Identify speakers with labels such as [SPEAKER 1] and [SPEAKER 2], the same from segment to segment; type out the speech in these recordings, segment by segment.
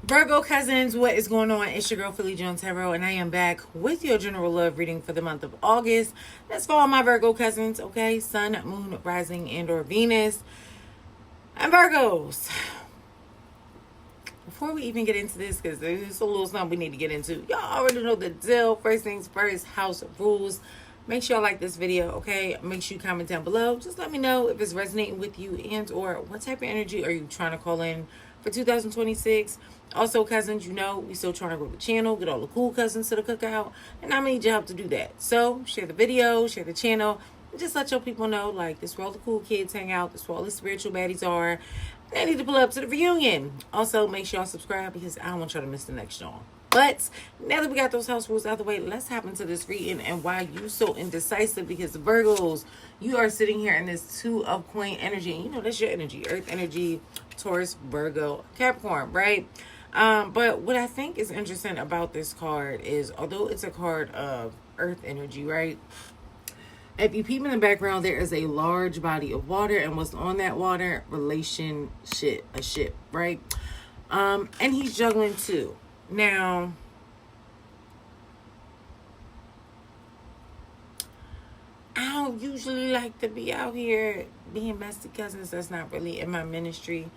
[SPEAKER 1] Virgo cousins, what is going on? It's your girl Philly Jones Tarot, and I am back with your general love reading for the month of August. That's for all my Virgo cousins, okay? Sun, Moon, Rising, and/or Venus, and Virgos. Before we even get into this, because there's a little something we need to get into, y'all already know the deal. First things first, house rules. Make sure y'all like this video, okay? Make sure you comment down below. Just let me know if it's resonating with you and/or what type of energy are you trying to call in for 2026. Also, cousins, you know, we still trying to grow the channel, get all the cool cousins to the cookout, and I need your help to do that. So, share the video, share the channel, and just let your people know, like, this where all the cool kids hang out, this where all the spiritual baddies are. They need to pull up to the reunion. Also, make sure y'all subscribe because I don't want y'all to miss the next y'all. But now that we got those house rules out of the way, let's hop into this reading and why you so indecisive. Because Virgos, you are sitting here in this Two of Coin energy. And you know, that's your energy. Earth energy, Taurus, Virgo, Capricorn, right? But what I think is interesting about this card is, although it's a card of Earth energy, right? If you peep in the background, there is a large body of water. And what's on that water? Relationship, a ship, right? And he's juggling too. Now, I don't usually like to be out here being messy cousins. That's not really in my ministry.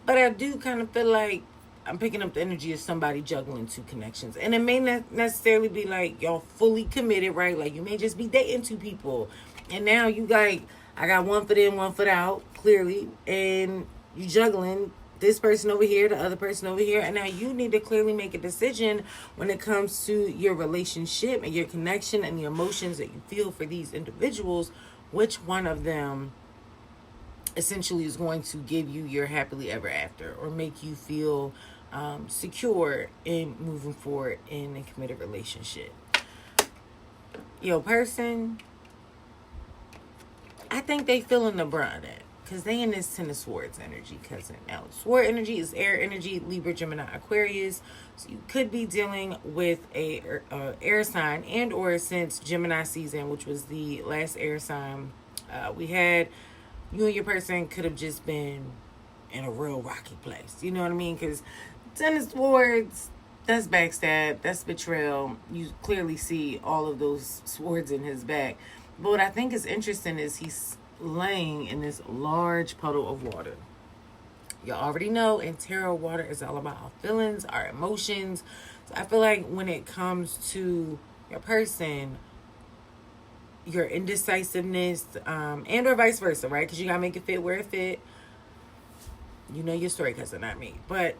[SPEAKER 1] But I do kind of feel like I'm picking up the energy of somebody juggling two connections. And it may not necessarily be like y'all fully committed, right? Like you may just be dating two people. And now you like, I got one foot in, one foot out, clearly. And you juggling this person over here, the other person over here. And now you need to clearly make a decision when it comes to your relationship and your connection and the emotions that you feel for these individuals. Which one of them essentially is going to give you your happily ever after or make you feel secure in moving forward in a committed relationship. Your person, I think they feeling the brunt of that. Because they in this Ten of Swords energy, cousin. Now, Sword energy is air energy, Libra, Gemini, Aquarius. So you could be dealing with a air sign and or since Gemini season, which was the last air sign we had, you and your person could have just been in a real rocky place. You know what I mean? Because Ten of Swords, that's backstab, that's betrayal. You clearly see all of those swords in his back. But what I think is interesting is he's laying in this large puddle of water. You already know in tarot, water is all about our feelings, our emotions. So I feel like when it comes to your person, your indecisiveness, and or vice versa, right? Because you gotta make it fit where it fit. You know your story, cousin, not me. But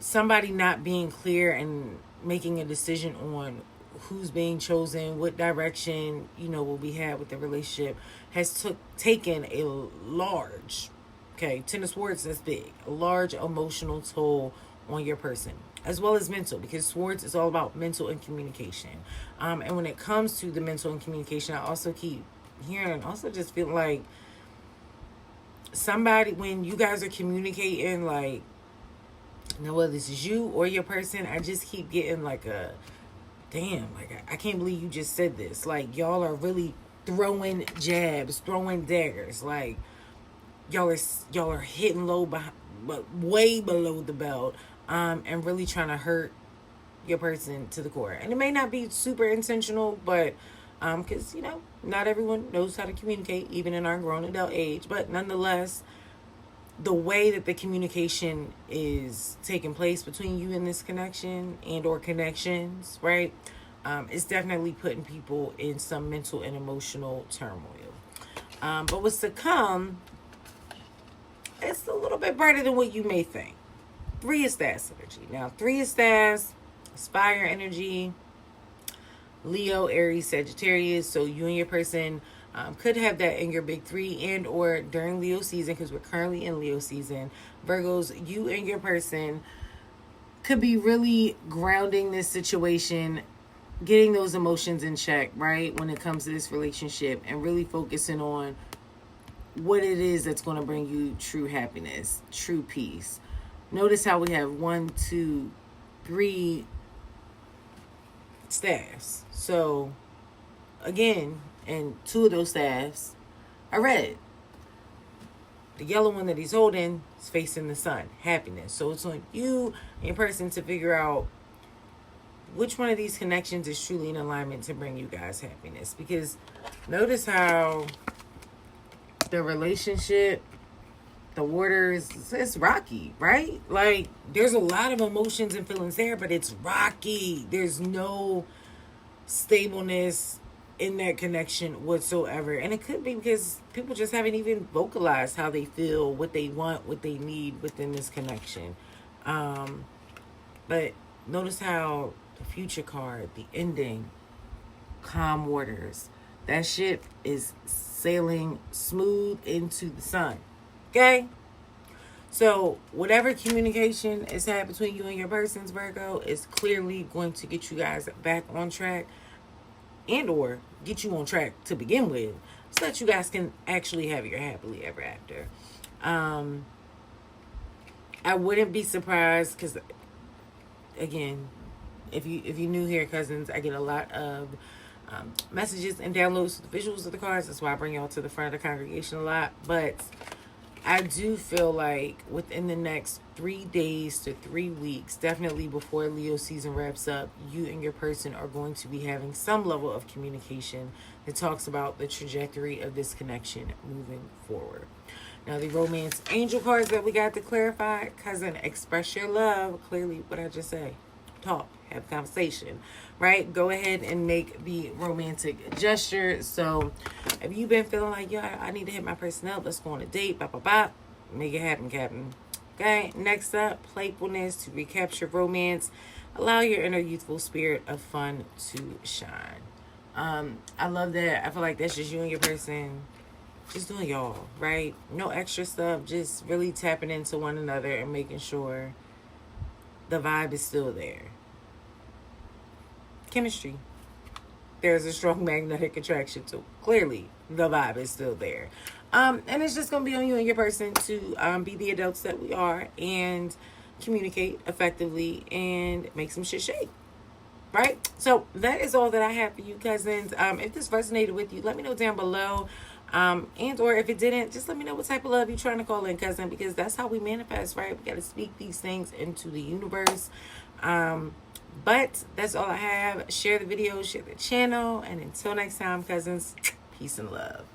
[SPEAKER 1] somebody not being clear and making a decision on who's being chosen, what direction, you know, will be had with the relationship has taken a large, okay, Ten of Swords, that's big, a large emotional toll on your person, as well as mental, because Swords is all about mental and communication. And when it comes to the mental and communication, I also keep hearing, also just feel like somebody, when you guys are communicating, like, you know, whether this is you or your person, I just keep getting like a, damn, like, I can't believe you just said this. Like, y'all are really throwing jabs, throwing daggers. Like, y'all are hitting low, but way below the belt, and really trying to hurt your person to the core. And it may not be super intentional, but because, you know, not everyone knows how to communicate, even in our grown adult age. But nonetheless, the way that the communication is taking place between you and this connection and or connections, right, is definitely putting people in some mental and emotional turmoil. But what's to come, it's a little bit brighter than what you may think. Three is Staffs energy. Now, Three is Staffs, Fire energy, Leo, Aries, Sagittarius. So you and your person could have that in your big three and or during Leo season, because we're currently in Leo season. Virgos, you and your person could be really grounding this situation, getting those emotions in check, right, when it comes to this relationship, and really focusing on what it is that's going to bring you true happiness, true peace. Notice how we have 1, 2, 3 staffs. So again, and 2 of those staffs are red. the yellow one that he's holding is facing the sun, happiness. So it's on you and your person to figure out which one of these connections is truly in alignment to bring you guys happiness. Because notice how the relationship, the waters, it's rocky, right? Like, there's a lot of emotions and feelings there, but it's rocky. There's no stableness in that connection whatsoever. And it could be because people just haven't even vocalized how they feel, what they want, what they need within this connection. But notice how the future card, the ending, calm waters, that ship is sailing smooth into the sun. Okay? So whatever communication is had between you and your person's Virgo is clearly going to get you guys back on track, and or get you on track to begin with, so that you guys can actually have your happily ever after. I wouldn't be surprised, because again, if you new here, cousins, I get a lot of messages and downloads with the visuals of the cards. That's why I bring y'all to the front of the congregation a lot. But I do feel like within the next 3 days to 3 weeks, definitely before Leo season wraps up, you and your person are going to be having some level of communication that talks about the trajectory of this connection moving forward. Now, the romance angel cards that we got to clarify, cousin, express your love. Clearly, what I just say, talk, have a conversation, right? Go ahead and make the romantic gesture. So if you've been feeling like, yo, I need to hit my person up, let's go on a date, blah, blah, blah, make it happen, Captain. Okay, next up, playfulness to recapture romance. Allow your inner youthful spirit of fun to shine. I love that. I feel like that's just you and your person just doing y'all, right? No extra stuff, just really tapping into one another and making sure the vibe is still there. Chemistry. There's a strong magnetic attraction, so clearly the vibe is still there. And it's just going to be on you and your person to be the adults that we are and communicate effectively and make some shit shake. Right? So that is all that I have for you, cousins. If this resonated with you, let me know down below. And or if it didn't, just let me know what type of love you're trying to call in, cousin, because that's how we manifest, right? We got to speak these things into the universe. But that's all I have. Share the video, share the channel, and until next time, cousins, peace and love.